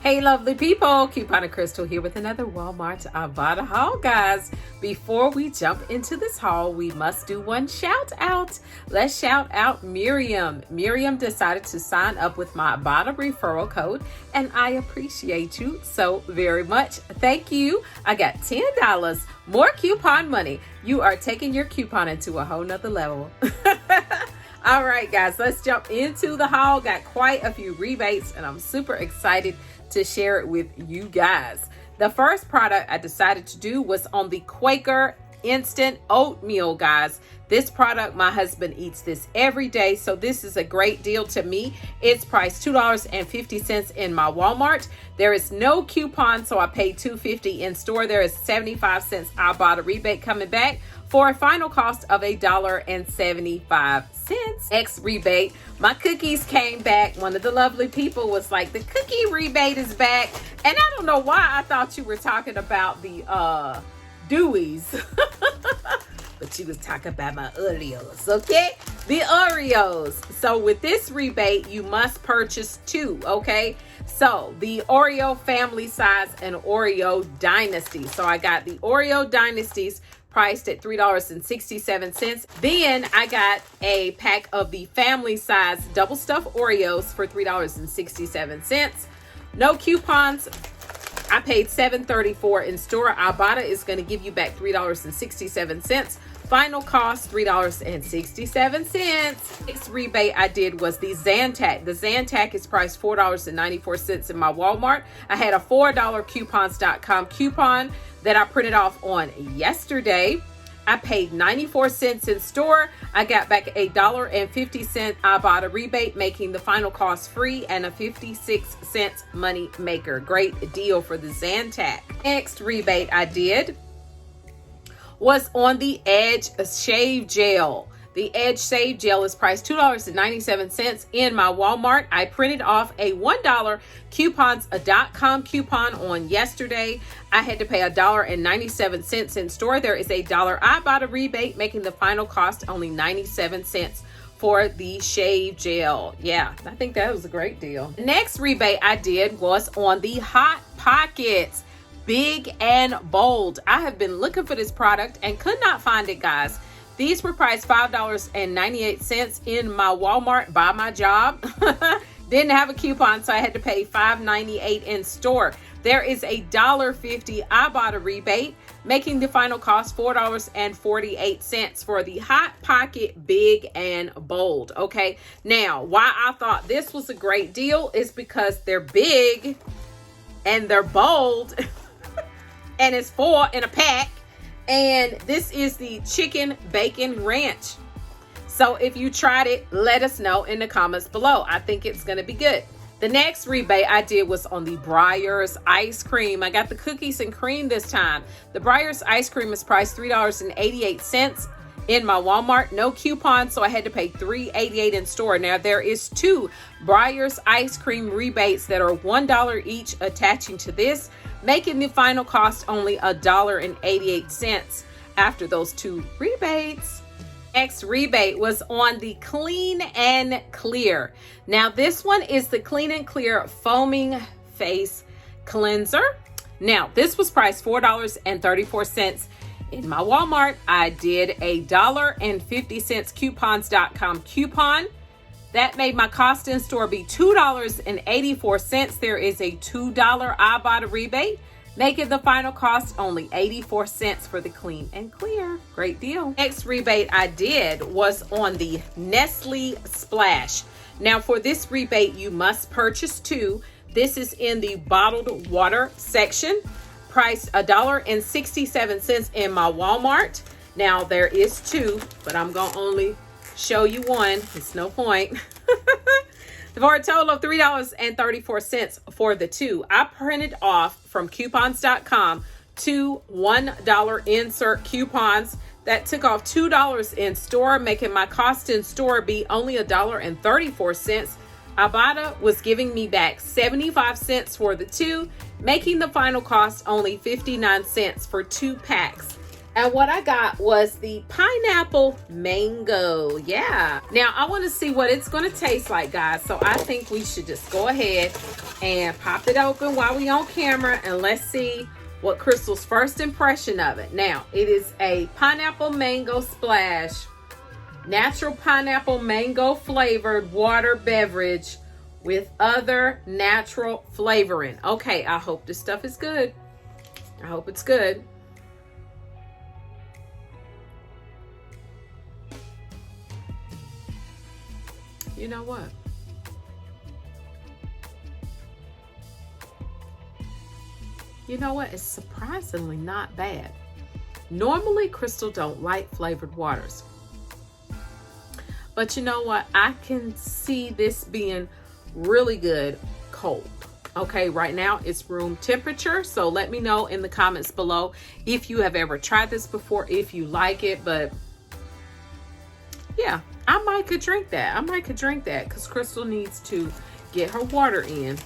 Hey lovely people, Couponer Crystal here with another Walmart Ibotta haul, guys. Before we jump into this haul, we must do one shout out. Let's shout out Miriam. Miriam decided to sign up with my Ibotta referral code, and I appreciate you so very much. Thank you. I got $10 more coupon money. You are taking your coupon into a whole nother level. All right, guys, let's jump into the haul. Got quite a few rebates, and I'm super excited to share it with you guys. The first product I decided to do was on the Quaker instant oatmeal, guys. This product, my husband eats this every day, so this is a great deal to me. It's priced $2.50 in my Walmart. There is no coupon, so I paid $2.50 in store. There is 75 cents Ibotta rebate coming back for a final cost of $1.75. Next rebate, my cookies came back. One of the lovely people was like, the cookie rebate is back. And I don't know why I thought you were talking about the Deweys. But she was talking about my Oreos, okay? The Oreos. So with this rebate, you must purchase two, okay? So the Oreo family size and Oreo Dynasty. So I got the Oreo Dynasties priced at $3.67. Then I got a pack of the family size double stuffed Oreos for $3.67. No coupons. I paid $7.34 in store. Ibotta is going to give you back $3.67. Final cost $3.67. Next rebate I did was the Zantac. The Zantac is priced $4.94 in my Walmart. I had a $4 coupons.com coupon that I printed off on yesterday. I paid 94 cents in store. I got back $1.50 Ibotta rebate, making the final cost free and a 56-cent money maker. Great deal for the Zantac. Next rebate I did was on the Edge Shave Gel. The Edge Shave Gel is priced $2.97 in my Walmart. I printed off a $1 coupons.com coupon on yesterday. I had to pay $1.97 in store. There is a $1 Ibotta rebate, making the final cost only 97 cents for the shave gel. Yeah, I think that was a great deal. The next rebate I did was on the Hot Pockets Big and Bold. I have been looking for this product and could not find it, guys. These were priced $5.98 in my Walmart by my job. Didn't have a coupon, so I had to pay $5.98 in store. There is a $1.50 Ibotta rebate, making the final cost $4.48 for the Hot Pocket Big and Bold. Okay, now why I thought this was a great deal is because they're big and they're bold, and it's 4 in a pack. And this is the chicken bacon ranch. So if you tried it, let us know in the comments below. I think it's going to be good. The next rebate I did was on the Breyers ice cream. I got the cookies and cream this time. The Breyers ice cream is priced $3.88 in my Walmart. No coupon, so I had to pay $3.88 in store. Now there is two Breyers ice cream rebates that are $1 each attaching to this, making the final cost only $1.88 after those two rebates. Next rebate was on the Clean and Clear. Now this one is the Clean and Clear Foaming Face Cleanser. Now this was priced $4.34 in my Walmart. I did a $1.50 coupons.com coupon. That made my cost in store be $2.84. There is a $2 Ibotta rebate, making the final cost only 84 cents for the Clean and Clear. Great deal. Next rebate I did was on the Nestle Splash. Now for this rebate, you must purchase two. This is in the bottled water section, priced $1.67 in my Walmart. Now there is two, but I'm gonna only show you one. It's no point. For a total of $3.34 for the two. I printed off from coupons.com two $1 insert coupons that took off $2 in store, making my cost in store be only $1.34. Ibotta was giving me back 75 cents for the two, making the final cost only 59 cents for 2 packs. And what I got was the pineapple mango. Yeah. Now I want to see what it's going to taste like, guys. So I think we should just go ahead and pop it open while we on camera, and let's see what Crystal's first impression of it. Now, it is a pineapple mango splash, natural pineapple mango flavored water beverage with other natural flavoring. Okay, I hope this stuff is good. I hope it's good. You know what? You know what? It's surprisingly not bad. Normally, Crystal don't like flavored waters. But you know what? I can see this being really good cold. Okay, right now it's room temperature. So let me know in the comments below if you have ever tried this before, if you like it. But yeah, I might could drink that. I might could drink that because Crystal needs to get her water in.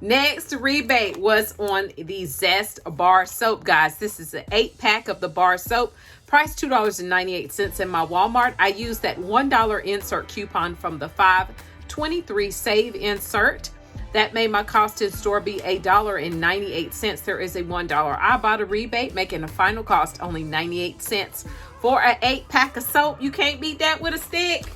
Next rebate was on the Zest bar soap, guys. This is an 8-pack of the bar soap. Price $2.98 in my Walmart. I used that $1 insert coupon from the 5/23 save insert. That made my cost in store be $1.98. There is a $1 Ibotta rebate, making the final cost only 98 cents for an 8-pack of soap. You can't beat that with a stick.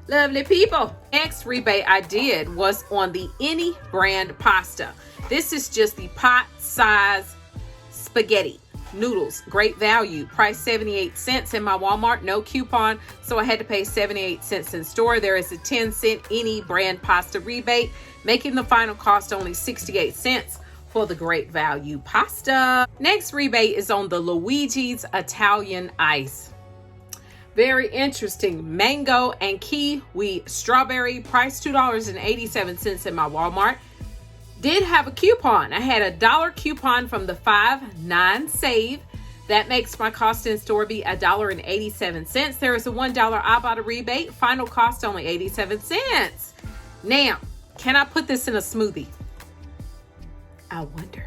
Lovely people. Next rebate I did was on the Any brand pasta. This is just the pot size spaghetti noodles. Great value. Price 78 cents in my Walmart. No coupon, so I had to pay 78 cents in store. There is a 10-cent Any brand pasta rebate, making the final cost only 68 cents for the great value pasta. Next rebate is on the Luigi's Italian Ice. Very interesting. Mango and kiwi strawberry. Price $2.87 in my Walmart. Did have a coupon. I had a $1 coupon from the 5/9 save. That makes my cost in store be $1.87. There is a $1 Ibotta rebate. Final cost only 87 cents. Now, can I put this in a smoothie? I wonder.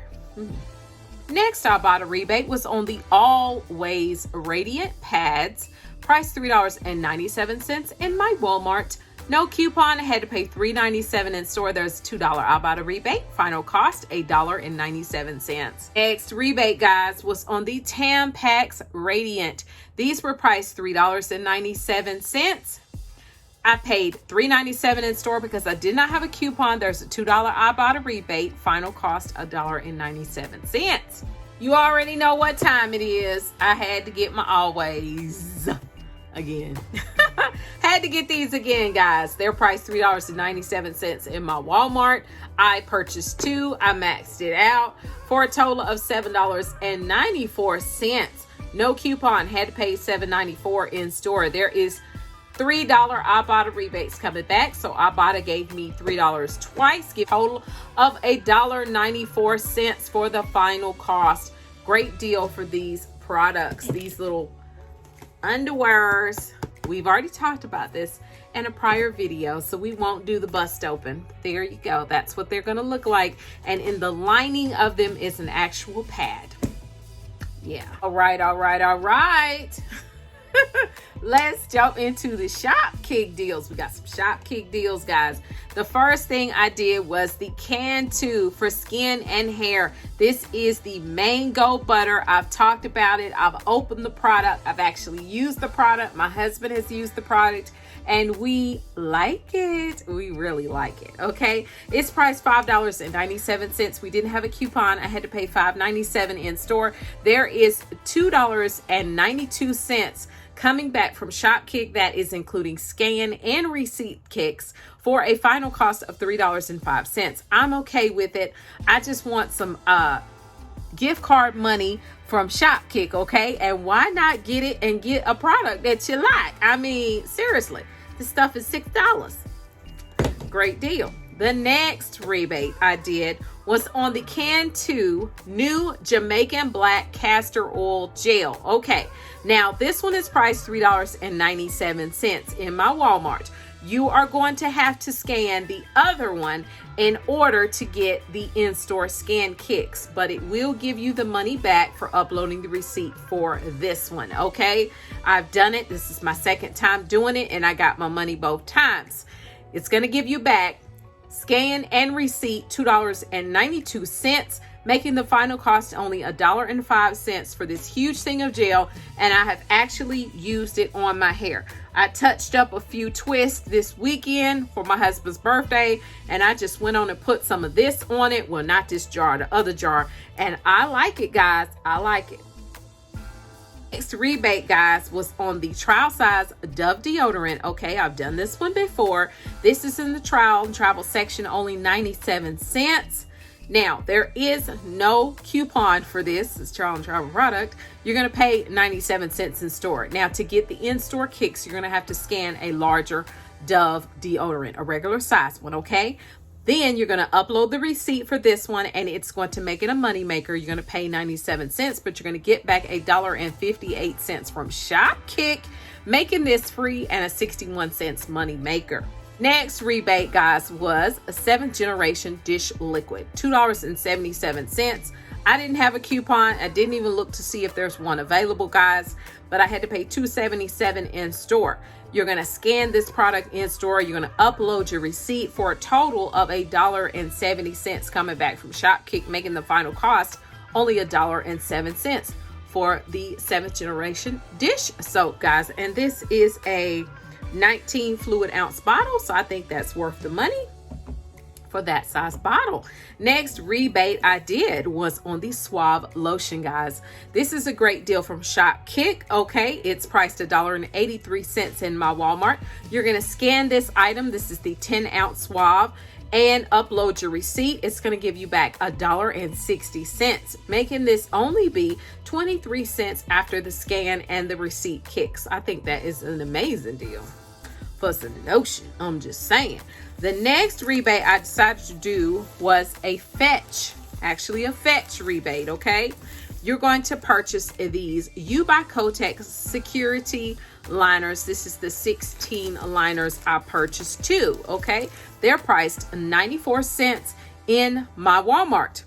Next Ibotta rebate was on the Always Radiant pads. Price $3.97 in my Walmart. No coupon. I had to pay $3.97 in store. There's a $2 Ibotta rebate. Final cost $1.97. Next rebate, guys, was on the Tampax Radiant. These were priced $3.97. I paid $3.97 in store because I did not have a coupon. There's a $2 Ibotta rebate. Final cost $1.97. You already know what time it is. I had to get my Always again. Had to get these again, guys. They're priced $3.97 in my Walmart. I purchased 2. I maxed it out for a total of $7.94. No coupon. Had to pay $7.94 in store. There is $3 Ibotta rebates coming back, so Ibotta gave me $3 twice. Give a total of $1.94 for the final cost. Great deal for these products. These little underwears. We've already talked about this in a prior video, so we won't do the bust open. There you go. That's what they're going to look like. And in the lining of them is an actual pad. Yeah. All right. Let's jump into the Shopkick deals. We got some Shopkick deals, guys. The first thing I did was the Can2 for skin and hair. This is the mango butter. I've talked about it. I've opened the product. I've actually used the product. My husband has used the product, and we like it. We really like it. Okay, it's priced $5.97. We didn't have a coupon. I had to pay $5.97 in store. There is $2.92 coming back from Shopkick. That is including scan and receipt kicks for a final cost of $3.05. I'm okay with it. I just want some gift card money from Shopkick, okay? And why not get it and get a product that you like? I mean, seriously, this stuff is $6. Great deal. The next rebate I did was on the Can2 new Jamaican Black Castor Oil Gel. Okay, now this one is priced $3.97 in my Walmart. You are going to have to scan the other one in order to get the in-store scan kicks, but it will give you the money back for uploading the receipt for this one, okay? I've done it. This is my second time doing it, and I got my money both times. It's going to give you back Scan and receipt, $2.92, making the final cost only $1.05 for this huge thing of gel. And I have actually used it on my hair. I touched up a few twists this weekend for my husband's birthday, and I just went on and put some of this on it. Well, not this jar, the other jar. And I like it, guys. I like it. Next rebate, guys, was on the trial size Dove deodorant. Okay, I've done this one before. This is in the trial and travel section, only 97 cents. Now, there is no coupon for this. It's trial and travel product. You're going to pay 97 cents in store. Now, to get the in-store kicks, you're going to have to scan a larger Dove deodorant, a regular size one, okay? Then you're going to upload the receipt for this one, and it's going to make it a money maker. You're going to pay 97 cents, but you're going to get back $1.58 from Shopkick, making this free and a 61 cents money maker. Next rebate, guys, was a 7th generation dish liquid, $2.77. I didn't have a coupon. I didn't even look to see if there's one available, guys, but I had to pay $2.77 in store. You're going to scan this product in store. You're going to upload your receipt for a total of $1.70 coming back from Shopkick, making the final cost only $1.07 for the 7th generation dish soap, guys. And this is a 19 fluid ounce bottle, so I think that's worth the money for that size bottle. Next rebate I did was on the Suave lotion, guys. This is a great deal from Shopkick. Okay, it's priced $1.83 in my Walmart. You're going to scan this item. This is the 10 ounce Suave, and upload your receipt. It's going to give you back $1.60, making this only be 23 cents after the scan and the receipt kicks. I think that is an amazing deal for some lotion. I'm just saying. The next rebate I decided to do was a fetch rebate, okay? You're going to purchase these U by Kotex security liners. This is the 16 liners I purchased too, okay? They're priced 94 cents in my Walmart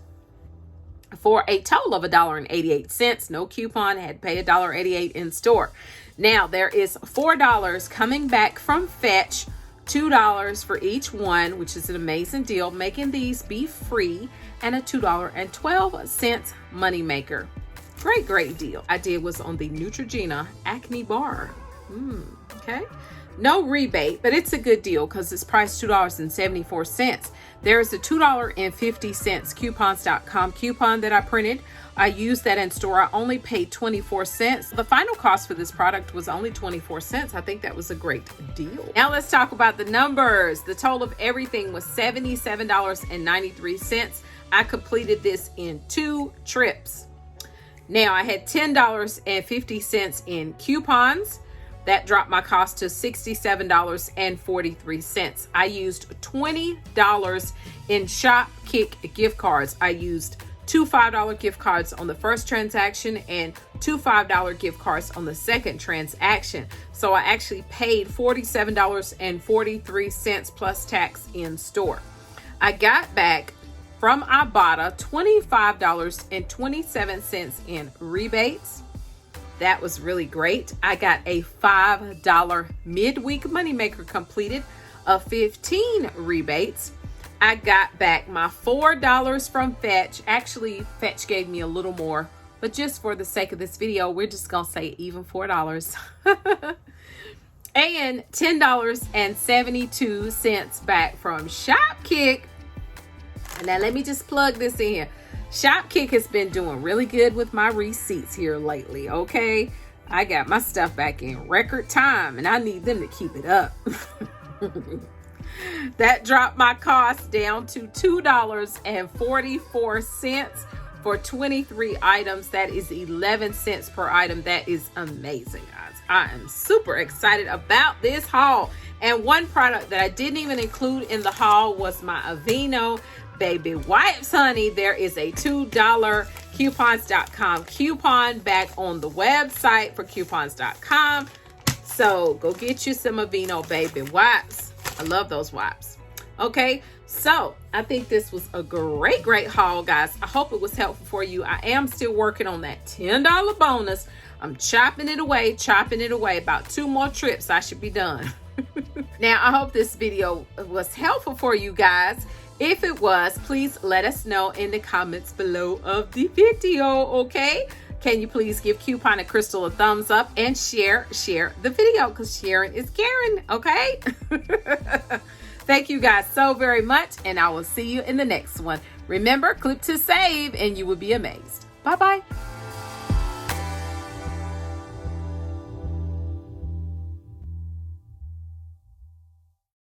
for a total of $1.88. No coupon, I had to pay $1.88 in store. Now there is $4 coming back from Fetch, $2 for each one, which is an amazing deal, making these be free and a $2.12 money maker. Great deal. I did was on the Neutrogena acne bar. Okay, no rebate, but it's a good deal because it's priced $2.74. There is a $2.50 coupons.com coupon that I printed. I used that in store. I only paid 24 cents. The final cost for this product was only 24 cents. I think that was a great deal. Now let's talk about the numbers. The total of everything was $77.93. I completed this in 2 trips. Now I had $10.50 in coupons. That dropped my cost to $67.43. I used $20 in Shopkick gift cards. I used 2 $5 gift cards on the first transaction and 2 $5 gift cards on the second transaction. So I actually paid $47.43 plus tax in store. I got back from Ibotta $25.27 in rebates. That was really great. I got a $5 midweek moneymaker completed of 15 rebates. I got back my $4 from Fetch. Actually, Fetch gave me a little more, but just for the sake of this video, we're just gonna say even $4. And $10.72 back from Shopkick. Now let me just plug this in here. Shopkick has been doing really good with my receipts here lately, okay? I got my stuff back in record time, and I need them to keep it up. That dropped my cost down to $2.44 for 23 items. That is 11 cents per item. That is amazing, guys. I am super excited about this haul. And one product that I didn't even include in the haul was my Aveeno baby wipes, honey. There is a $2 coupons.com coupon back on the website for coupons.com. So go get you some Aveeno baby wipes. I love those wipes. Okay, so I think this was a great haul, guys. I hope it was helpful for you. I am still working on that $10 bonus. I'm chopping it away. About 2 more trips. I should be done. Now, I hope this video was helpful for you guys. If it was, please let us know in the comments below of the video, okay? Can you please give Coupon and Crystal a thumbs up and share the video, because sharing is caring, okay? Thank you guys so very much, and I will see you in the next one. Remember, click to save and you will be amazed. Bye-bye.